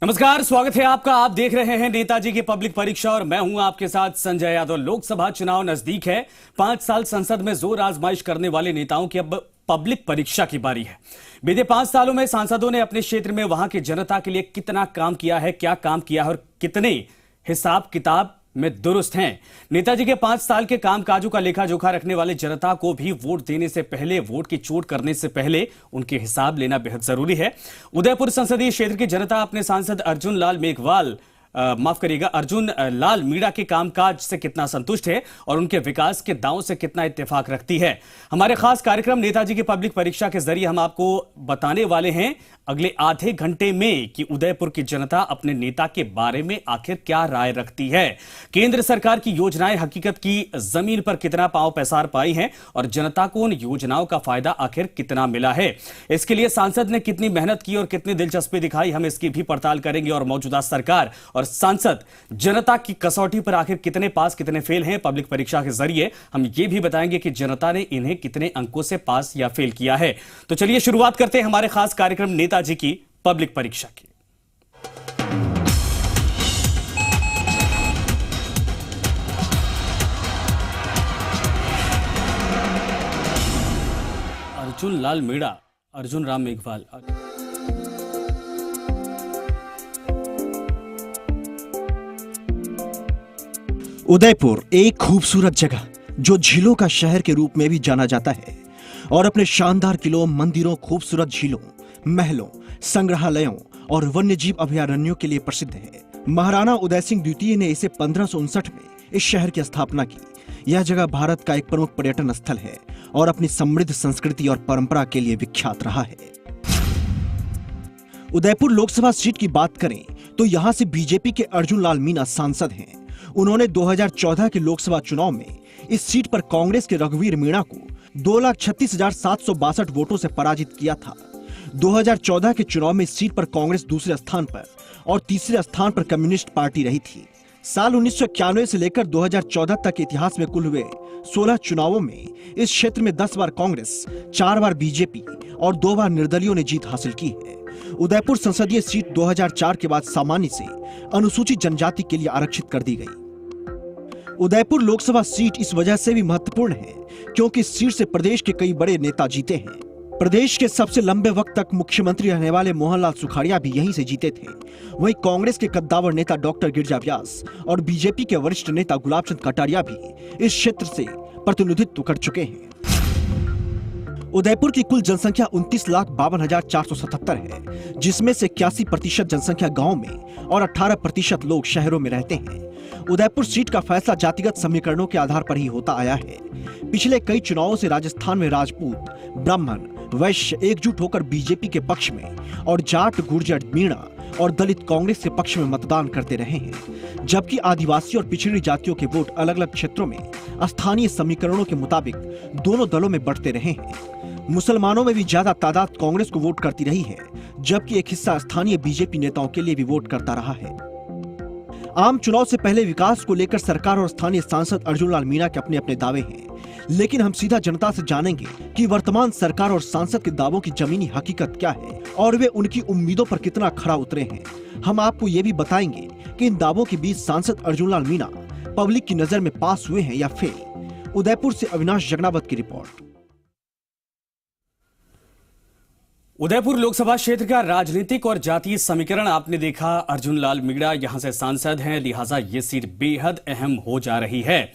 नमस्कार, स्वागत है आपका। आप देख रहे हैं नेताजी की पब्लिक परीक्षा और मैं हूं आपके साथ संजय यादव। लोकसभा चुनाव नजदीक है। 5 साल संसद में जोर आजमाइश करने वाले नेताओं की अब पब्लिक परीक्षा की बारी है। बीते 5 सालों में सांसदों ने अपने क्षेत्र में वहां की जनता के लिए कितना काम किया है, क्या काम किया है और कितने हिसाब किताब में दुरुस्त हैं। नेताजी के 5 साल के कामकाजों का लेखा जोखा रखने वाले जनता को भी वोट देने से पहले, वोट की चोट करने से पहले उनके हिसाब लेना बेहद जरूरी है। उदयपुर संसदीय क्षेत्र की जनता अपने सांसद अर्जुन लाल मीणा के कामकाज से कितना संतुष्ट है और उनके विकास के दावों से कितना इत्तेफाक रखती है। हमारे खास कार्यक्रम नेताजी की पब्लिक परीक्षा के जरिए हम आपको बताने वाले हैं अगले आधे घंटे में कि उदयपुर की जनता अपने नेता के बारे में आखिर क्या राय रखती है। केंद्र सरकार की योजनाएं हकीकत की जमीन पर कितना पांव पसार पाई हैं और जनता को उन योजनाओं का फायदा आखिर कितना मिला है। इसके लिए सांसद ने कितनी मेहनत की और कितनी दिलचस्पी दिखाई, हम इसकी भी पड़ताल करेंगे। और मौजूदा सरकार और सांसद जनता की कसौटी पर आखिर कितने पास कितने फेल हैं। पब्लिक परीक्षा के जरिए हम ये भी बताएंगे कि जनता ने इन्हें कितने अंकों से पास या फेल किया है। तो चलिए शुरुआत करते हैं हमारे खास कार्यक्रम नेताजी की पब्लिक परीक्षा की। अर्जुन लाल मीणा, अर्जुन राम मेघवाल। उदयपुर एक खूबसूरत जगह जो झीलों का शहर के रूप में भी जाना जाता है और अपने शानदार किलों, मंदिरों, खूबसूरत झीलों, महलों, संग्रहालयों और वन्यजीव अभयारण्यों के लिए प्रसिद्ध है। महाराणा उदय सिंह द्वितीय ने इसे 1559 में इस शहर की स्थापना की। यह जगह भारत का एक प्रमुख पर्यटन स्थल है और अपनी समृद्ध संस्कृति और परंपरा के लिए विख्यात रहा है। उदयपुर लोकसभा सीट की बात करें तो यहाँ से बीजेपी के अर्जुन लाल मीणा सांसद हैं। उन्होंने 2014 के लोकसभा चुनाव में इस सीट पर कांग्रेस के रघुवीर मीणा को 2,36,762 वोटों से पराजित किया था। 2014 के चुनाव में इस सीट पर कांग्रेस दूसरे स्थान पर और तीसरे स्थान पर कम्युनिस्ट पार्टी रही थी। साल 1991 से लेकर 2014 तक के इतिहास में कुल हुए 16 चुनावों में इस क्षेत्र में 10 बार कांग्रेस, 4 बार बीजेपी और 2 बार निर्दलियों ने जीत हासिल की है। उदयपुर संसदीय सीट 2004 के बाद सामान्य से अनुसूचित जनजाति के लिए आरक्षित कर दी गई। उदयपुर लोकसभा सीट इस वजह से भी महत्वपूर्ण है क्योंकि इस सीट से प्रदेश के कई बड़े नेता जीते हैं। प्रदेश के सबसे लंबे वक्त तक मुख्यमंत्री रहने वाले मोहनलाल सुखाड़िया भी यहीं से जीते थे। वहीं कांग्रेस के कद्दावर नेता डॉक्टर गिरिजा व्यास और बीजेपी के वरिष्ठ नेता गुलाबचंद कटारिया भी इस क्षेत्र से प्रतिनिधित्व कर चुके हैं। उदयपुर की कुल जनसंख्या 29,52,477 है, जिसमें से 81% जनसंख्या गांव में और 18% लोग शहरों में रहते हैं। उदयपुर सीट का फैसला जातिगत समीकरणों के आधार पर ही होता आया है। पिछले कई चुनावों से राजस्थान में राजपूत, ब्राह्मण, वैश्य एकजुट होकर बीजेपी के पक्ष में और जाट, गुर्जर, मीणा और दलित कांग्रेस के पक्ष में मतदान करते रहे हैं, जबकि आदिवासी और पिछड़ी जातियों के वोट अलग अलग क्षेत्रों में स्थानीय समीकरणों के मुताबिक दोनों दलों में बढ़ते रहे हैं। मुसलमानों में भी ज्यादा तादाद कांग्रेस को वोट करती रही है, जबकि एक हिस्सा स्थानीय बीजेपी नेताओं के लिए भी वोट करता रहा है। आम चुनाव से पहले विकास को लेकर सरकार और स्थानीय सांसद अर्जुन लाल मीणा के अपने अपने दावे हैं, लेकिन हम सीधा जनता से जानेंगे कि वर्तमान सरकार और सांसद के दावों की जमीनी हकीकत क्या है और वे उनकी उम्मीदों पर कितना खरा उतरे हैं। हम आपको ये भी बताएंगे कि इन दावों के बीच सांसद अर्जुन लाल मीणा पब्लिक की नजर में पास हुए हैं या फेल। उदयपुर से अविनाश जगनावत की रिपोर्ट। उदयपुर लोकसभा क्षेत्र का राजनीतिक और जातीय समीकरण आपने देखा। अर्जुन लाल मीणा यहां से सांसद हैं, लिहाजा ये सीट बेहद अहम हो जा रही है।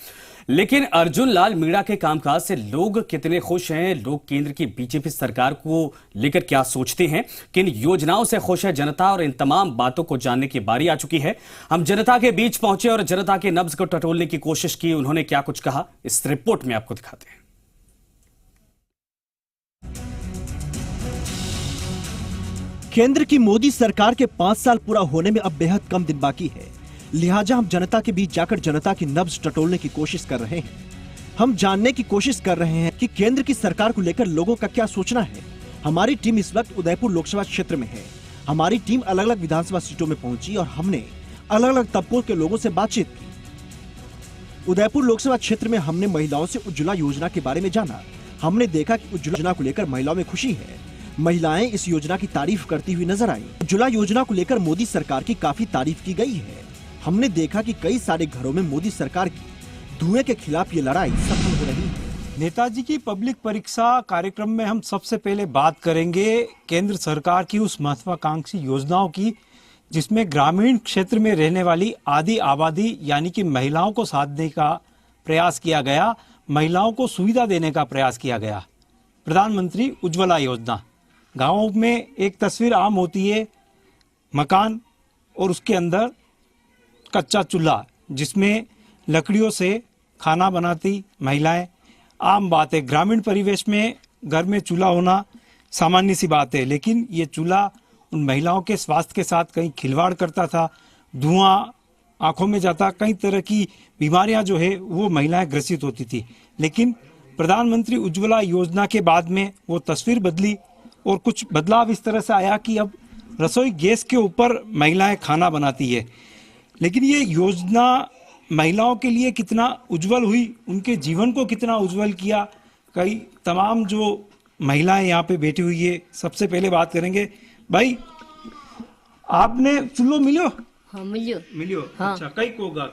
लेकिन अर्जुन लाल मीणा के कामकाज से लोग कितने खुश हैं, लोग केंद्र की बीजेपी सरकार को लेकर क्या सोचते हैं, किन योजनाओं से खुश है जनता, और इन तमाम बातों को जानने की बारी आ चुकी है। हम जनता के बीच पहुंचे और जनता के नब्ज को टटोलने की कोशिश की। उन्होंने क्या कुछ कहा, इस रिपोर्ट में आपको दिखाते हैं। केंद्र की मोदी सरकार के 5 साल पूरा होने में अब बेहद कम दिन बाकी है, लिहाजा हम जनता के बीच जाकर जनता की नब्ज टटोलने की कोशिश कर रहे हैं। हम जानने की कोशिश कर रहे हैं कि केंद्र की सरकार को लेकर लोगों का क्या सोचना है। हमारी टीम इस वक्त उदयपुर लोकसभा क्षेत्र में है। हमारी टीम अलग अलग विधानसभा सीटों में पहुंची और हमने अलग अलग तबकों के लोगों से बातचीत की। उदयपुर लोकसभा क्षेत्र में हमने महिलाओं से उज्ज्वला योजना के बारे में जाना। हमने देखा कि उज्ज्वला योजना को लेकर महिलाओं में खुशी है। महिलाएं इस योजना की तारीफ करती हुई नजर आई। उज्ज्वला योजना को लेकर मोदी सरकार की काफी तारीफ की गई है। हमने देखा कि कई सारे घरों में मोदी सरकार की धुएं के खिलाफ ये लड़ाई सफल हो रही है। नेताजी की पब्लिक परीक्षा कार्यक्रम में हम सबसे पहले बात करेंगे केंद्र सरकार की उस महत्वाकांक्षी योजनाओं की जिसमें ग्रामीण क्षेत्र में रहने वाली आधी आबादी यानी कि महिलाओं को साधने का प्रयास किया गया, महिलाओं को सुविधा देने का प्रयास किया गया। प्रधानमंत्री उज्ज्वला योजना। गांवों में एक तस्वीर आम होती है, मकान और उसके अंदर कच्चा चूल्हा जिसमें लकड़ियों से खाना बनाती महिलाएं, आम बात है। ग्रामीण परिवेश में घर में चूल्हा होना सामान्य सी बात है, लेकिन ये चूल्हा उन महिलाओं के स्वास्थ्य के साथ कहीं खिलवाड़ करता था, धुआं आंखों में जाता, कई तरह की बीमारियां जो है वो महिलाएं ग्रसित होती थी। लेकिन प्रधानमंत्री उज्ज्वला योजना के बाद में वो तस्वीर बदली और कुछ बदलाव इस तरह से आया कि अब रसोई गैस के ऊपर महिलाएं खाना बनाती है। लेकिन ये योजना महिलाओं के लिए कितना उज्जवल हुई, उनके जीवन को कितना उज्जवल किया, कई तमाम जो महिलाएं यहाँ पे बैठी हुई है, सबसे पहले बात करेंगे। भाई आपने चूल्हो मिलियो? हाँ मिलियो। हाँ। अच्छा, कई कोगा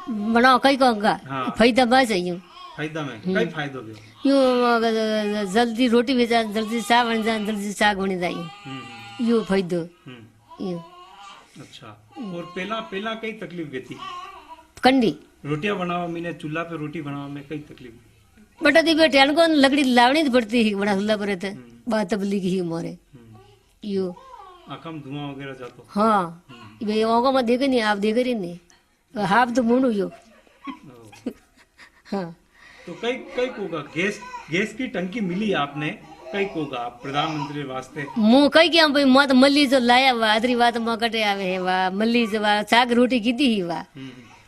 बनाओ कई कोगा। हाँ। फायदा बस है यूं। फायदा में कई फायदो गयो। यूं जल्दी रोटी भी जा, जल्दी साग बन जा, जल्दी साग बनी जाए। यूं फायदो। यूं। अच्छा, और पहला कई तकलीफ गई थी? कंडी रोटियां बनावा मैंने चूल्हा पे रोटी बनावा में कई तकलीफ। बटा दी बेटे को लकड़ी लावनी पड़ती है, बड़ा हुल्ला पर रहते बात तबली की ही मोरे। यूं आकम धुआं वगैरह जातो। हाँ भाई ओगो मत देखे नहीं, आप देखे रही नहीं, हाफ तो मुंड हुई। हाँ तो कई कोगा गैस की टंकी मिली आपने, कई कोगा प्रधानमंत्री वास्ते मुंह कई क्या भाई मत मल्ली जो लाया वा अदरी बात म कटे आवे है वा मल्ली जो वा साग रोटी कीधी ही वा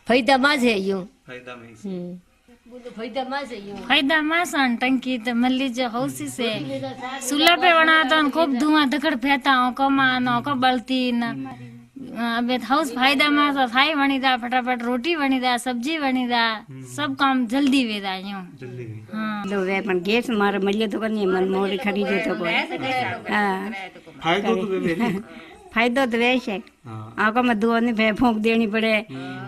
फायदा माज है यूं। फायदा में बोलो फायदा माज है यूं। फायदा मासन टंकी तो मल्ली जो हौसी से चूल्हा पे बना तो खूब धुआं धकड़ फेंता हो कमान को बलती न अब हाउस फायदा मास थाई बनी दा, फटाफट रोटी बनी दा, सब्जी बनी दा, सब काम जल्दी वेदा यूं। हाँ लो वे पण गैस मार मल्ले तो करनी मन मोरी खरीदे तो कोई। हां फायदो तो वे फायदो तो वैसे आंखों में धुआं नहीं फूंक देनी पड़े,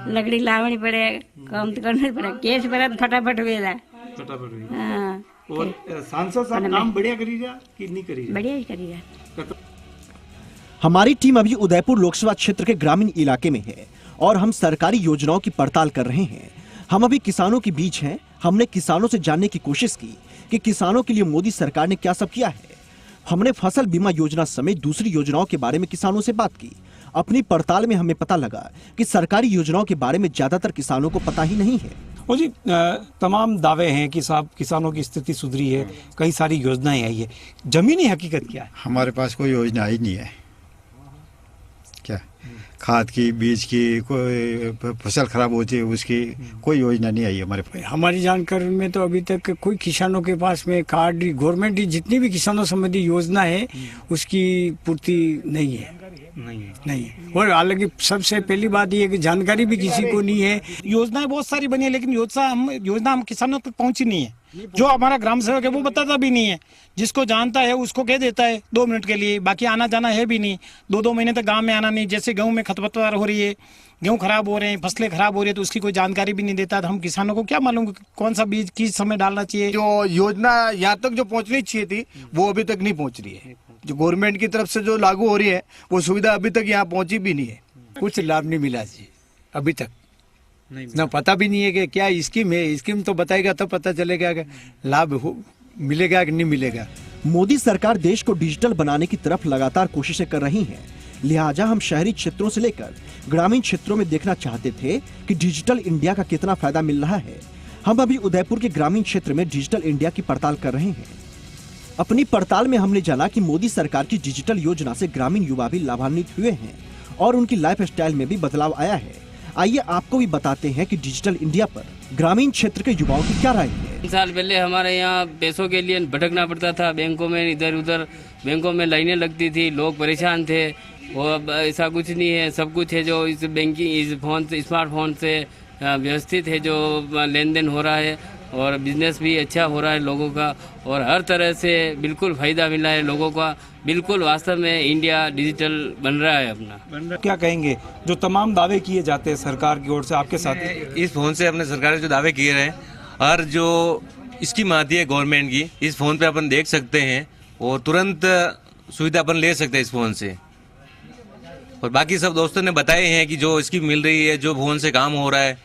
लकड़ी लावनी पड़े, काम तो करना पड़े। गैस पर फटाफट वेदा फटाफट। हां और सांसद साहब काम बढ़िया करी जा कि नहीं करी? बढ़िया ही करी जा। हमारी टीम अभी उदयपुर लोकसभा क्षेत्र के ग्रामीण इलाके में है और हम सरकारी योजनाओं की पड़ताल कर रहे हैं। हम अभी किसानों के बीच हैं। हमने किसानों से जानने की कोशिश की कि किसानों के लिए मोदी सरकार ने क्या सब किया है। हमने फसल बीमा योजना समेत दूसरी योजनाओं के बारे में किसानों से बात की। अपनी पड़ताल में हमें पता लगा कि सरकारी योजनाओं के बारे में ज्यादातर किसानों को पता ही नहीं है। वो जी तमाम दावे हैं कि साहब किसानों की स्थिति सुधरी है, कई सारी योजनाएं आई है, जमीनी हकीकत क्या है? हमारे पास कोई योजना ही नहीं है। क्या खाद की, बीज की, कोई फसल खराब होती है उसकी कोई योजना नहीं आई हमारे पास। हमारी जानकारी में तो अभी तक कोई किसानों के पास में कार्ड गवर्नमेंट जितनी भी किसानों संबंधी योजना है उसकी पूर्ति नहीं है। नहीं है। और हालांकि सबसे पहली बात ये कि जानकारी भी किसी को नहीं है। योजनाएं बहुत सारी बनी है लेकिन योजना हम किसानों तक पहुंची नहीं है। जो हमारा ग्राम सेवक है वो बताता भी नहीं है, जिसको जानता है उसको कह देता है 2 मिनट के लिए, बाकी आना जाना है भी नहीं। 2-2 महीने तक गांव में आना नहीं। जैसे गेहूं में खरपतवार हो रही है, गेहूं खराब हो रहे हैं, फसलें खराब हो रही है, तो उसकी कोई जानकारी भी नहीं देता। तो हम किसानों को क्या मालूम कौन सा बीज किस समय डालना चाहिए। जो योजना यहाँ तक जो पहुँचनी चाहिए थी वो अभी तक नहीं पहुँच रही है। जो गवर्नमेंट की तरफ से जो लागू हो रही है वो सुविधा अभी तक यहाँ पहुँची भी नहीं है। कुछ लाभ नहीं मिला जी अभी तक, ना पता भी नहीं है कि क्या स्कीम है। स्कीम तो बताएगा तो पता चलेगा कि लाभ मिलेगा कि नहीं मिलेगा। मोदी सरकार देश को डिजिटल बनाने की तरफ लगातार कोशिशें कर रही है। लिहाजा हम शहरी क्षेत्रों से लेकर ग्रामीण क्षेत्रों में देखना चाहते थे कि डिजिटल इंडिया का कितना फायदा मिल रहा है। हम अभी उदयपुर के ग्रामीण क्षेत्र में डिजिटल इंडिया की पड़ताल कर रहे हैं। अपनी पड़ताल में हमने जाना कि मोदी सरकार की डिजिटल योजना से ग्रामीण युवा भी लाभान्वित हुए हैं और उनकी लाइफ स्टाइल में भी बदलाव आया है। आइए आपको भी बताते हैं कि डिजिटल इंडिया पर ग्रामीण क्षेत्र के युवाओं की क्या राय है। 3 साल पहले हमारे यहाँ पैसों के लिए भटकना पड़ता था, बैंकों में इधर उधर बैंकों में लाइनें लगती थी, लोग परेशान थे। वो अब ऐसा कुछ नहीं है, सब कुछ है जो इस बैंकिंग इस फोन से स्मार्टफोन से व्यवस्थित है, जो लेन देन हो रहा है। और बिजनेस भी अच्छा हो रहा है लोगों का, और हर तरह से बिल्कुल फायदा मिला है लोगों का। बिल्कुल वास्तव में इंडिया डिजिटल बन रहा है अपना। क्या कहेंगे जो तमाम दावे किए जाते हैं सरकार की ओर से आपके साथ? इस फोन से अपने सरकार ने जो दावे किए हैं और जो स्कीम आती है गवर्नमेंट की, इस फोन पे अपन देख सकते हैं और तुरंत सुविधा अपन ले सकते हैं इस फोन से। और बाकी सब दोस्तों ने बताए हैं कि जो स्कीम मिल रही है, जो फोन से काम हो रहा है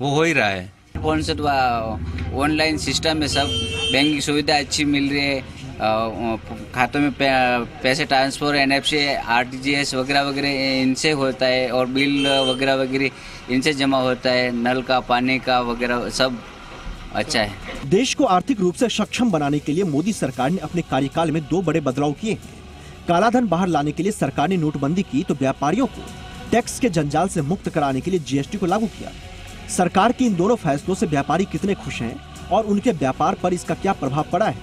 वो हो ही रहा है। फोन से तो ऑनलाइन सिस्टम में सब बैंकिंग सुविधा अच्छी मिल रही है, खातों में पैसे ट्रांसफर, NFC, RTGS वगैरह वगैरह इनसे होता है, और बिल वगैरह वगैरह इनसे जमा होता है, नल का पानी का वगैरह सब अच्छा है। देश को आर्थिक रूप से सक्षम बनाने के लिए मोदी सरकार ने अपने कार्यकाल में 2 बड़े बदलाव किए हैं। कालाधन बाहर लाने के लिए सरकार ने नोटबंदी की तो व्यापारियों को टैक्स के जंजाल से मुक्त कराने के लिए GST को लागू किया। सरकार के इन दोनों फैसलों से व्यापारी कितने खुश हैं और उनके व्यापार पर इसका क्या प्रभाव पड़ा है,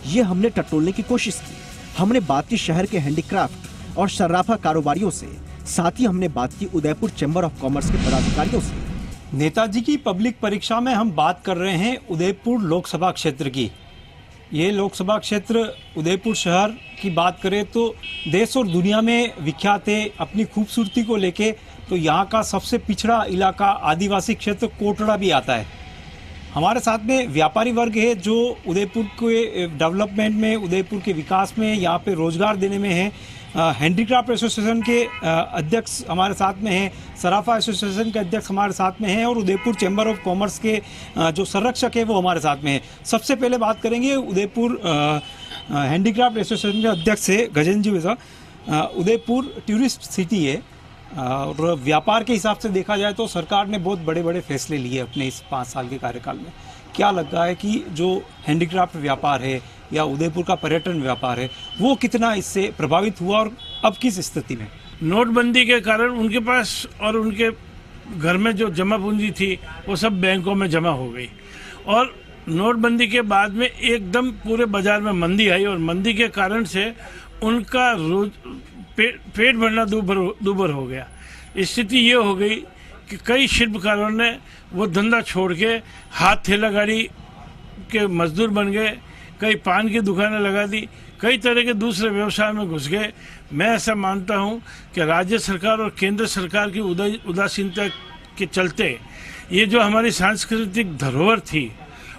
ये हमने टटोलने की कोशिश की। हमने बात की शहर के हैंडीक्राफ्ट और सर्राफा कारोबारियों से, साथ ही हमने बात की उदयपुर चैम्बर ऑफ कॉमर्स के पदाधिकारियों से। नेताजी की पब्लिक परीक्षा में हम बात कर रहे हैं उदयपुर लोकसभा क्षेत्र की। ये लोकसभा क्षेत्र उदयपुर शहर की बात करें तो देश और दुनिया में विख्यात है अपनी खूबसूरती को लेके। तो यहाँ का सबसे पिछड़ा इलाका आदिवासी क्षेत्र कोटड़ा भी आता है। हमारे साथ में व्यापारी वर्ग है जो उदयपुर के डेवलपमेंट में, उदयपुर के विकास में, यहाँ पे रोजगार देने में है। हैंडीक्राफ्ट एसोसिएशन के अध्यक्ष हमारे साथ में हैं, सराफा एसोसिएशन के अध्यक्ष हमारे साथ में हैं, और उदयपुर चैम्बर ऑफ कॉमर्स के जो संरक्षक है वो हमारे साथ में हैं। सबसे पहले बात करेंगे उदयपुर हैंडीक्राफ्ट एसोसिएशन के अध्यक्ष है गजेंद्र जी वैसा। उदयपुर टूरिस्ट सिटी है और व्यापार के हिसाब से देखा जाए तो सरकार ने बहुत बड़े बड़े फैसले लिए अपने इस 5 साल के कार्यकाल में। क्या लगता है कि जो हैंडीक्राफ्ट व्यापार है या उदयपुर का पर्यटन व्यापार है वो कितना इससे प्रभावित हुआ और अब किस स्थिति में? नोटबंदी के कारण उनके पास और उनके घर में जो जमा पूंजी थी वो सब बैंकों में जमा हो गई, और नोटबंदी के बाद में एकदम पूरे बाजार में मंदी आई, और मंदी के कारण से उनका रोज पेट भरना दूभर हो गया। स्थिति ये हो गई कि कई शिल्पकारों ने वो धंधा छोड़ के हाथ ठेला गाड़ी के मजदूर बन गए, कई पान की दुकानें लगा दी, कई तरह के दूसरे व्यवसाय में घुस गए। मैं ऐसा मानता हूं कि राज्य सरकार और केंद्र सरकार की उदासीनता के चलते ये जो हमारी सांस्कृतिक धरोहर थी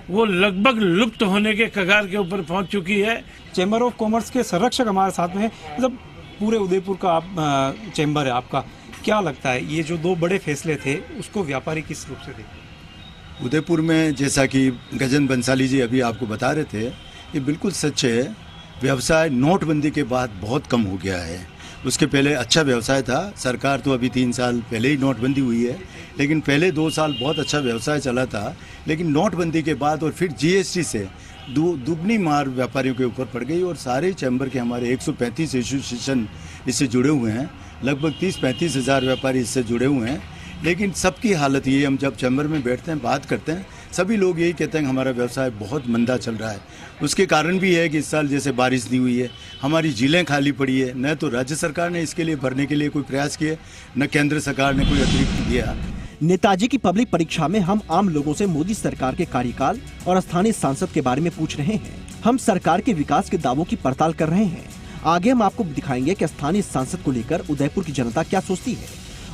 वो लगभग लुप्त होने के कगार के ऊपर पहुंच चुकी है। चैम्बर ऑफ कॉमर्स के संरक्षक हमारे साथ में, मतलब पूरे उदयपुर का आप चैम्बर है आपका, क्या लगता है ये जो 2 बड़े फैसले थे उसको व्यापारी किस रूप से देखें? उदयपुर में जैसा कि गजेंद्र बंसाली जी अभी आपको बता रहे थे, ये बिल्कुल सच है। व्यवसाय नोटबंदी के बाद बहुत कम हो गया है। उसके पहले अच्छा व्यवसाय था। सरकार तो अभी 3 साल पहले ही नोटबंदी हुई है, लेकिन पहले 2 साल बहुत अच्छा व्यवसाय चला था। लेकिन नोटबंदी के बाद और फिर GST से दुगनी मार व्यापारियों के ऊपर पड़ गई, और सारे चैम्बर के हमारे 135 एसोसिएशन इससे जुड़े हुए हैं। लगभग 30-35 हज़ार व्यापारी इससे जुड़े हुए हैं। लेकिन सबकी हालत ये, हम जब चैम्बर में बैठते हैं, बात करते हैं, सभी लोग यही कहते हैं कि हमारा व्यवसाय बहुत मंदा चल रहा है। उसके कारण भी है कि इस साल जैसे बारिश नहीं हुई है, हमारी झीलें खाली पड़ी है। न तो राज्य सरकार ने इसके लिए भरने के लिए कोई प्रयास किए, न केंद्र सरकार ने कोई अतिरिक्त दिया। नेताजी की पब्लिक परीक्षा में हम आम लोगों से मोदी सरकार के कार्यकाल और स्थानीय सांसद के बारे में पूछ रहे हैं। हम सरकार के विकास के दावों की पड़ताल कर रहे हैं। आगे हम आपको दिखाएंगे कि स्थानीय सांसद को लेकर उदयपुर की जनता क्या सोचती है,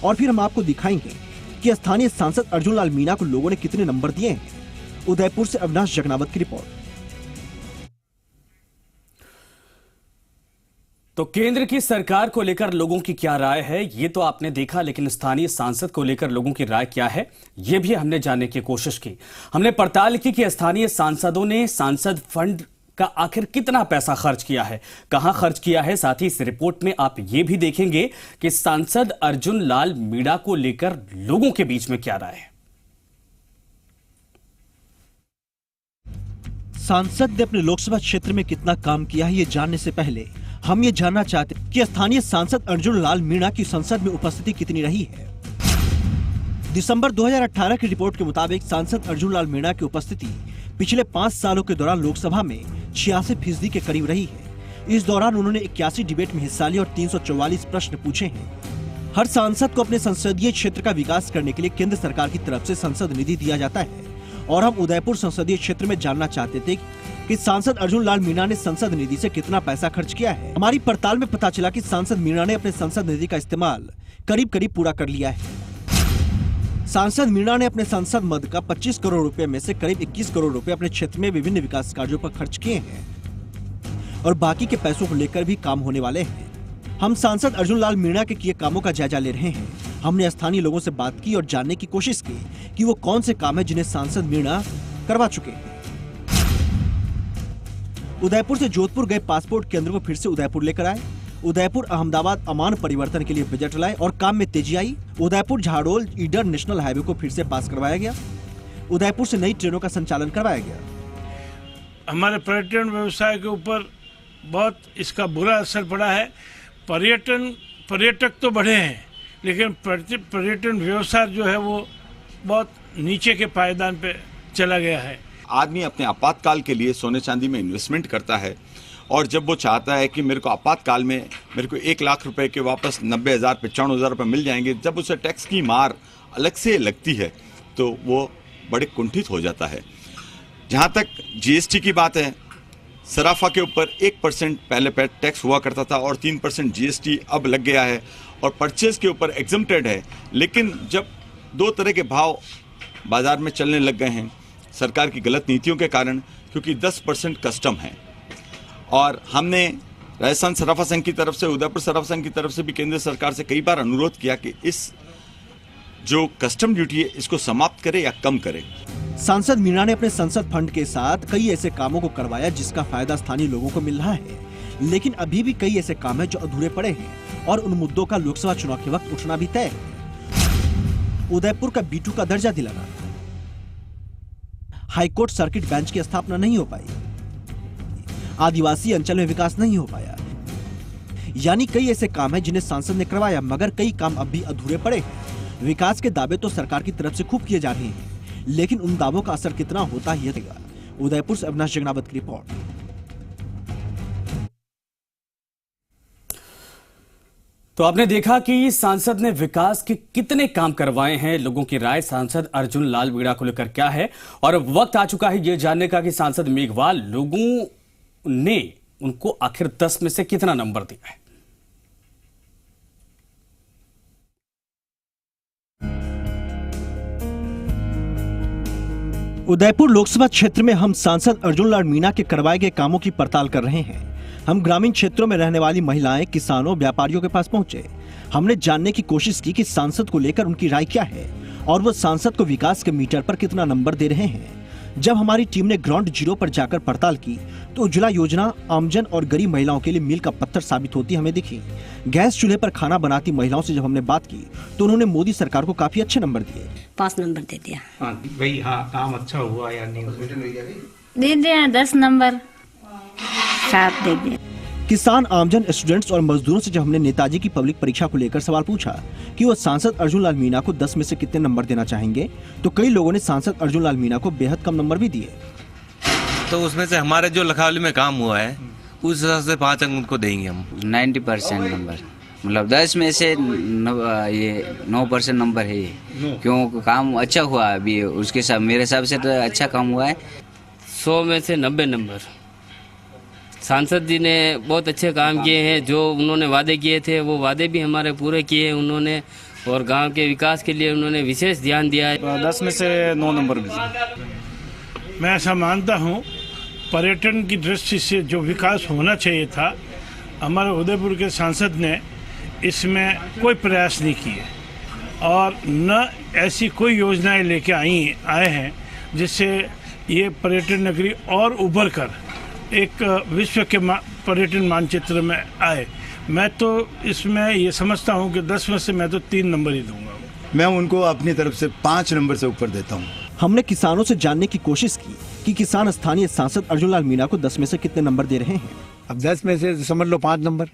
और फिर हम आपको दिखाएंगे कि स्थानीय सांसद अर्जुन लाल मीणा को लोगों ने कितने नंबर दिए हैं। उदयपुर से अविनाश जगनावत की रिपोर्ट। तो केंद्र की सरकार को लेकर लोगों की क्या राय है ये तो आपने देखा, लेकिन स्थानीय सांसद को लेकर लोगों की राय क्या है ये भी हमने जानने की कोशिश की। हमने पड़ताल की कि स्थानीय सांसदों ने सांसद फंड का आखिर कितना पैसा खर्च किया है, कहां खर्च किया है। साथ ही इस रिपोर्ट में आप ये भी देखेंगे कि सांसद अर्जुन लाल मीणा को लेकर लोगों के बीच में क्या राय है। सांसद ने अपने लोकसभा क्षेत्र में कितना काम किया है ये जानने से पहले हम ये जानना चाहते हैं कि स्थानीय सांसद अर्जुन लाल मीणा की संसद में उपस्थिति कितनी रही है। दिसंबर 2018 की रिपोर्ट के मुताबिक सांसद अर्जुन लाल मीणा की उपस्थिति पिछले 5 सालों के दौरान लोकसभा में 86% के करीब रही है। इस दौरान उन्होंने 81 डिबेट में हिस्सा लिया और 344 प्रश्न पूछे हैं। हर सांसद को अपने संसदीय क्षेत्र का विकास करने के लिए केंद्र सरकार की तरफ से संसद निधि दिया जाता है और हम उदयपुर संसदीय क्षेत्र में जानना चाहते थे कि सांसद अर्जुन लाल मीणा ने संसद निधि से कितना पैसा खर्च किया है। हमारी पड़ताल में पता चला कि सांसद मीणा ने अपने संसद निधि का इस्तेमाल करीब करीब पूरा कर लिया है। सांसद मीणा ने अपने संसद मद का 25 करोड़ रुपए में से करीब 21 करोड़ रुपए अपने क्षेत्र में विभिन्न विकास कार्यों पर खर्च किए हैं और बाकी के पैसों को लेकर भी काम होने वाले हैं। हम सांसद अर्जुन लाल मीणा के किए कामों का जायजा ले रहे हैं। हमने स्थानीय लोगों से बात की और जानने की कोशिश की कि वो कौन से काम है जिन्हें सांसद मीणा करवा चुके हैं। उदयपुर से जोधपुर गए पासपोर्ट केंद्र को फिर से उदयपुर लेकर आए। उदयपुर अहमदाबाद अमान परिवर्तन के लिए बजट लाए और काम में तेजी आई। उदयपुर झाड़ोल ईडर नेशनल हाईवे को फिर से पास करवाया गया। उदयपुर से नई ट्रेनों का संचालन करवाया गया। हमारे पर्यटन व्यवसाय के ऊपर बहुत इसका बुरा असर पड़ा है। पर्यटक तो बढ़े हैं, लेकिन पर्यटन व्यवसाय जो है वो बहुत नीचे के पायदान पे चला गया है। आदमी अपने आपातकाल के लिए सोने चांदी में इन्वेस्टमेंट करता है और जब वो चाहता है कि मेरे को आपातकाल में मेरे को 1 लाख रुपए के वापस 90,000 95,000 रुपये मिल जाएंगे, जब उसे टैक्स की मार अलग से लगती है तो वो बड़े कुंठित हो जाता है। जहाँ तक जीएसटी की बात है, सराफा के ऊपर 1% पहले टैक्स हुआ करता था और 3% जीएसटी अब लग गया है और परचेज के ऊपर एग्जम्प्टेड है। लेकिन जब 2 तरह के भाव बाजार में चलने लग गए हैं सरकार की गलत नीतियों के कारण, क्योंकि 10% कस्टम है और हमने राजस्थान सराफा संघ की तरफ से, उदयपुर सराफा संघ की तरफ से भी केंद्र सरकार से कई बार अनुरोध किया कि इस जो कस्टम ड्यूटी है इसको समाप्त करे या कम करे। सांसद मीणा ने अपने संसद फंड के साथ कई ऐसे कामों को करवाया जिसका फायदा स्थानीय लोगों को मिल रहा है, लेकिन अभी भी कई ऐसे काम हैं जो अधूरे पड़े हैं और उन मुद्दों का लोकसभा चुनाव के वक्त उठना भी तय है। उदयपुर का B2 का दर्जा दिलाना, हाईकोर्ट सर्किट बेंच की स्थापना नहीं हो पाई, आदिवासी अंचल में विकास नहीं हो पाया, यानी कई ऐसे काम हैं जिन्हें सांसद ने करवाया मगर कई काम अब भी अधूरे पड़े हैं। विकास के दावे तो सरकार की तरफ से खूब किए जा रहे हैं, लेकिन उन दावों का असर कितना होता है ये। उदयपुर से अविनाश जगनावत की रिपोर्ट। तो आपने देखा कि सांसद ने विकास के कितने काम करवाए हैं। लोगों की राय सांसद अर्जुन लाल मीणा को लेकर क्या है, और वक्त आ चुका है ये जानने का कि सांसद मेघवाल लोगों ने उनको आखिर 10 में से कितना नंबर दिया है। उदयपुर लोकसभा क्षेत्र में हम सांसद अर्जुन लाल मीणा के करवाए गए कामों की पड़ताल कर रहे हैं। हम ग्रामीण क्षेत्रों में रहने वाली महिलाएं, किसानों, व्यापारियों के पास पहुंचे। हमने जानने की कोशिश की कि सांसद को लेकर उनकी राय क्या है और वो सांसद को विकास के मीटर पर कितना नंबर दे रहे हैं। जब हमारी टीम ने ग्राउंड जीरो पर जाकर पड़ताल की तो उज्ज्वला योजना आमजन और गरीब महिलाओं के लिए मील का पत्थर साबित होती हमें दिखी। गैस चूल्हे पर खाना बनाती महिलाओं से जब हमने बात की तो उन्होंने मोदी सरकार को काफी अच्छे नंबर दिए। 5 नंबर दे दिया। भाई हाँ, काम अच्छा हुआ या नहीं? दे दिया 10 नंबर। 7 दे दिया। किसान, आमजन, स्टूडेंट्स और मजदूरों से जब हमने नेताजी की पब्लिक परीक्षा को लेकर सवाल पूछा कि वो सांसद अर्जुन लाल मीणा को 10 में से कितने नंबर देना चाहेंगे, तो कई लोगों ने सांसद अर्जुन लाल मीणा को बेहद कम नंबर भी दिए। तो उसमें से हमारे जो लखावली में काम हुआ है उस हिसाब से 5 अंक उनको देंगे हम। 90% नंबर, मतलब 10 में से ये 9% नंबर है ये, क्यों काम अच्छा हुआ अभी उसके साथ मेरे हिसाब से तो अच्छा काम हुआ है। 100 में से 90 नंबर। सांसद जी ने बहुत अच्छे काम किए हैं, जो उन्होंने वादे किए थे वो वादे भी हमारे पूरे किए उन्होंने, और गांव के विकास के लिए उन्होंने विशेष ध्यान दिया है। 10 में से 9 नंबर मिले। मैं ऐसा मानता हूँ पर्यटन की दृष्टि से जो विकास होना चाहिए था, हमारे उदयपुर के सांसद ने इसमें कोई प्रयास नहीं किए और न ऐसी कोई योजनाएं लेके आए हैं जिससे ये पर्यटन नगरी और उभर कर एक विश्व के पर्यटन मानचित्र में आए। मैं तो इसमें ये समझता हूँ कि 10 में से मैं तो 3 नंबर ही दूंगा। मैं उनको अपनी तरफ से 5 नंबर से ऊपर देता हूँ। हमने किसानों से जानने की कोशिश की कि किसान स्थानीय सांसद अर्जुन लाल मीणा को 10 में से कितने नंबर दे रहे हैं। अब 10 में से समझ लो 5 नंबर।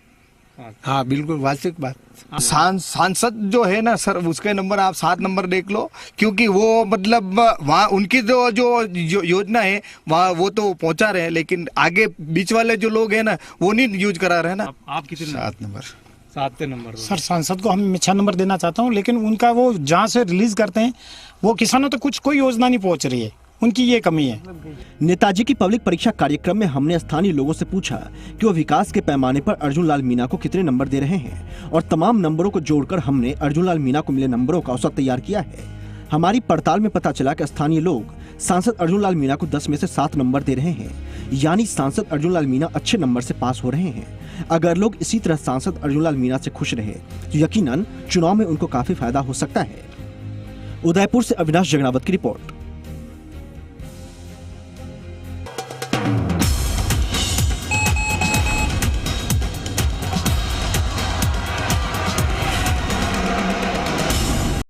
हाँ बिल्कुल वास्तविक बात। सांसद जो है ना सर, उसके नंबर आप 7 नंबर देख लो, क्योंकि वो मतलब वहाँ उनकी जो योजना है वहाँ वो तो पहुँचा रहे हैं, लेकिन आगे बीच वाले जो लोग हैं ना वो नहीं यूज करा रहे हैं ना। आप कितने? 7 नंबर। 7 नंबर। सर सांसद को हम 6 नंबर देना चाहता हूँ, लेकिन उनका वो जहाँ से रिलीज करते हैं वो किसानों तक कोई योजना नहीं पहुँच रही है। उनकी ये कमी है। नेताजी की पब्लिक परीक्षा कार्यक्रम में हमने स्थानीय लोगों से पूछा कि वो विकास के पैमाने पर अर्जुन लाल मीणा को कितने नंबर दे रहे हैं, और तमाम नंबरों को जोड़कर हमने अर्जुन लाल मीणा को मिले नंबरों का औसत तैयार किया है। हमारी पड़ताल में पता चला कि स्थानीय लोग सांसद अर्जुन लाल मीणा को 10 में से 7 नंबर दे रहे हैं, यानी सांसद अर्जुन लाल मीणा अच्छे नंबर से पास हो रहे हैं। अगर लोग इसी तरह सांसद अर्जुन लाल मीणा से खुश रहे तो यकीनन चुनाव में उनको काफी फायदा हो सकता है। उदयपुर से अविनाश जगनावत की रिपोर्ट।